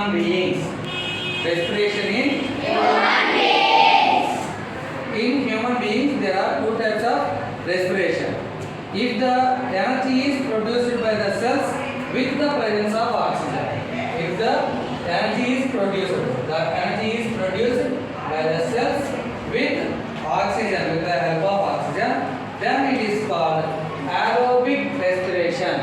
human beings. Respiration in human beings there are two types of respiration. If the energy is produced by the cells with the presence of oxygen, if the energy is produced by the cells with oxygen, with the help of oxygen, then it is called aerobic respiration.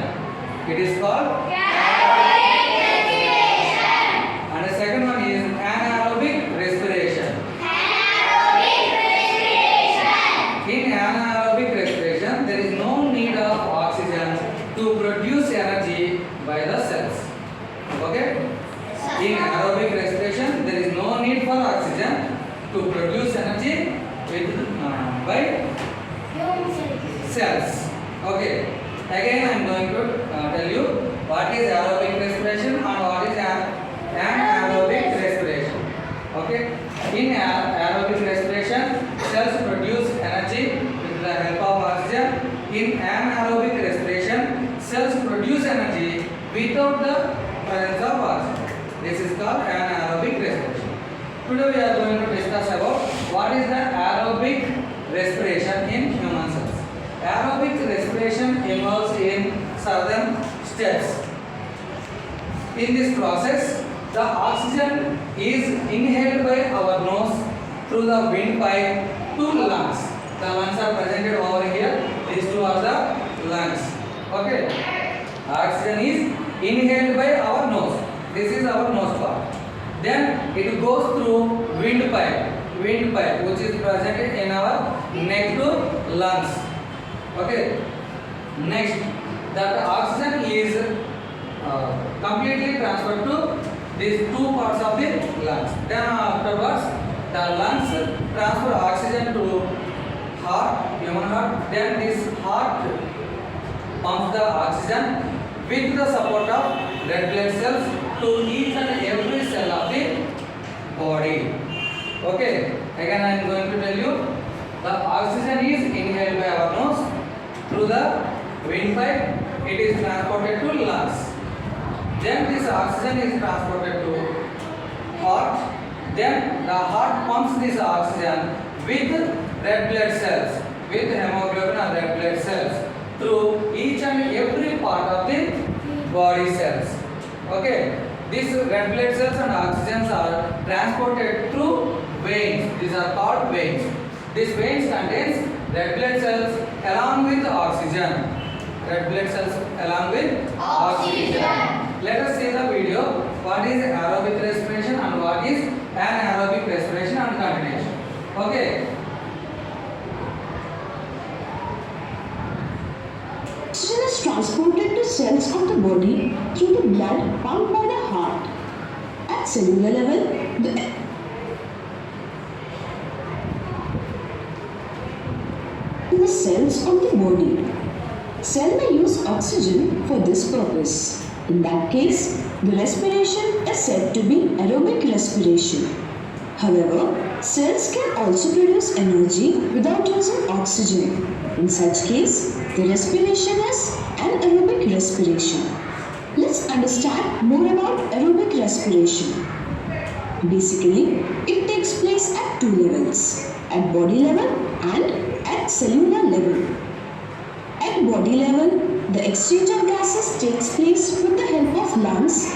It is called aerobic respiration. And the second one is anaerobic respiration. In anaerobic respiration, there is no need of oxygen to produce energy by the cells. Okay? In aerobic respiration, there is no need for oxygen to produce energy by cells. Okay. Again, I am going to tell you what is aerobic respiration and what is anaerobic respiration. Okay. In aerobic respiration, cells produce energy with the help of oxygen. In anaerobic respiration, cells produce energy without the presence of oxygen. This is called anaerobic respiration. Today we are going to discuss about what is the aerobic respiration in human cells. Aerobic respiration involves in certain steps. In this process, the oxygen is inhaled by our nose through the windpipe to lungs. The lungs are presented over here. These two are the lungs. Okay. Oxygen is inhaled by our nose. This is our nose part. Then it goes through windpipe which is present in our neck to lungs. Okay. Next, that oxygen is completely transferred to these two parts of the lungs. Then afterwards, the lungs transfer oxygen to heart, human heart. Then this heart pumps the oxygen with the support of red blood cells to each and every cell of the body. Okay. Again, I am going to tell you the oxygen is inhaled by our nose through the windpipe. It is transported to lungs. Then this oxygen is transported to heart. Then the heart pumps this oxygen with red blood cells, with hemoglobin and red blood cells through each and every part of the body cells. Okay. These red blood cells and oxygens are transported through veins. These are called veins. These veins contains red blood cells along with oxygen. Red blood cells along with oxygen. Let us see the video. What is aerobic respiration and what is anaerobic respiration and continuation. Okay. Oxygen is transported to cells of the body through the blood pumped by the heart. At cellular level, the cells of the body. Cell may use oxygen for this purpose. In that case, the respiration is said to be aerobic respiration. However, cells can also produce energy without using oxygen. In such case, the respiration is anaerobic respiration. Let's understand more about aerobic respiration. Basically, it takes place at two levels, at body level and at cellular level. At body level, the exchange of gases takes place with the help of lungs.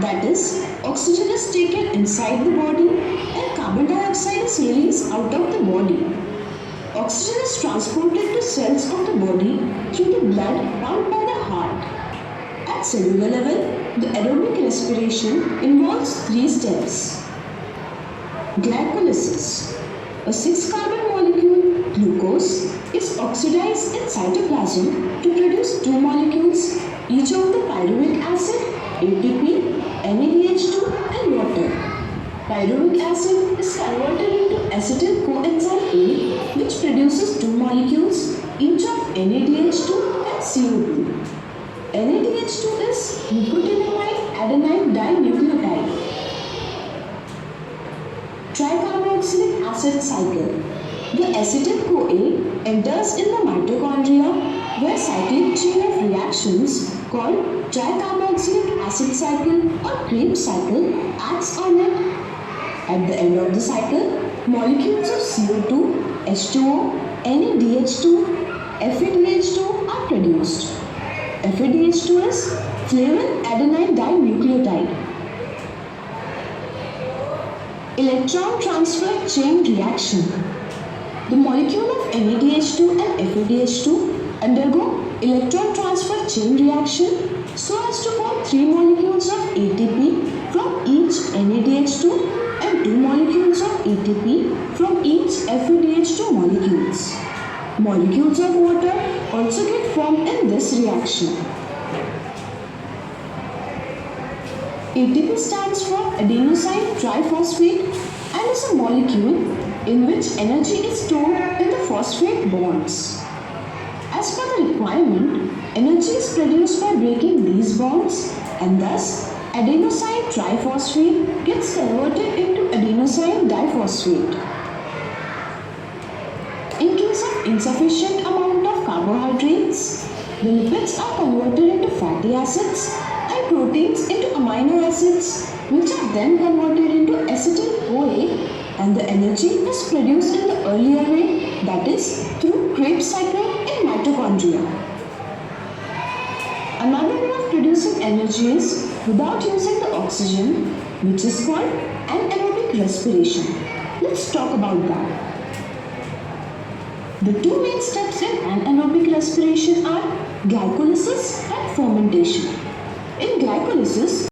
That is, oxygen is taken inside the body and carbon dioxide is released out of the body. Oxygen is transported to cells of the body through the blood pumped by the heart. At cellular level, the aerobic respiration involves three steps. Glycolysis. A 6-carbon molecule, glucose, is oxidized in cytoplasm to produce two molecules, each of the pyruvic acid, ATP, NADH2 and water. Pyruvic acid is converted into acetyl coenzyme A, which produces two molecules, each of NADH2 and CO2. NADH2 is nicotinamide adenine dinucleotide. Tricarboxylic cycle. The acetyl-CoA enters in the mitochondria where cyclic chain of reactions called tricarboxylic acid cycle or Krebs cycle acts on it. At the end of the cycle, molecules of CO2, H2O, NADH2, FADH2 are produced. FADH2 is flavin adenine dinucleotide. Electron transfer chain reaction. The molecule of NADH2 and FADH2 undergo electron transfer chain reaction so as to form 3 molecules of ATP from each NADH2 and 2 molecules of ATP from each FADH2 molecules. Molecules of water also get formed in this reaction. ATP stands for adenosine triphosphate and is a molecule in which energy is stored in the phosphate bonds. As per the requirement, energy is produced by breaking these bonds and thus adenosine triphosphate gets converted into adenosine diphosphate. In case of insufficient amount of carbohydrates, the lipids are converted into fatty acids and proteins into amino acids, which are then converted into acetyl-CoA, and the energy is produced in the earlier way, that is through Krebs cycle in mitochondria. Another way of producing energy is without using the oxygen, which is called anaerobic respiration. Let's talk about that. The two main steps in anaerobic respiration are glycolysis and fermentation. In glycolysis,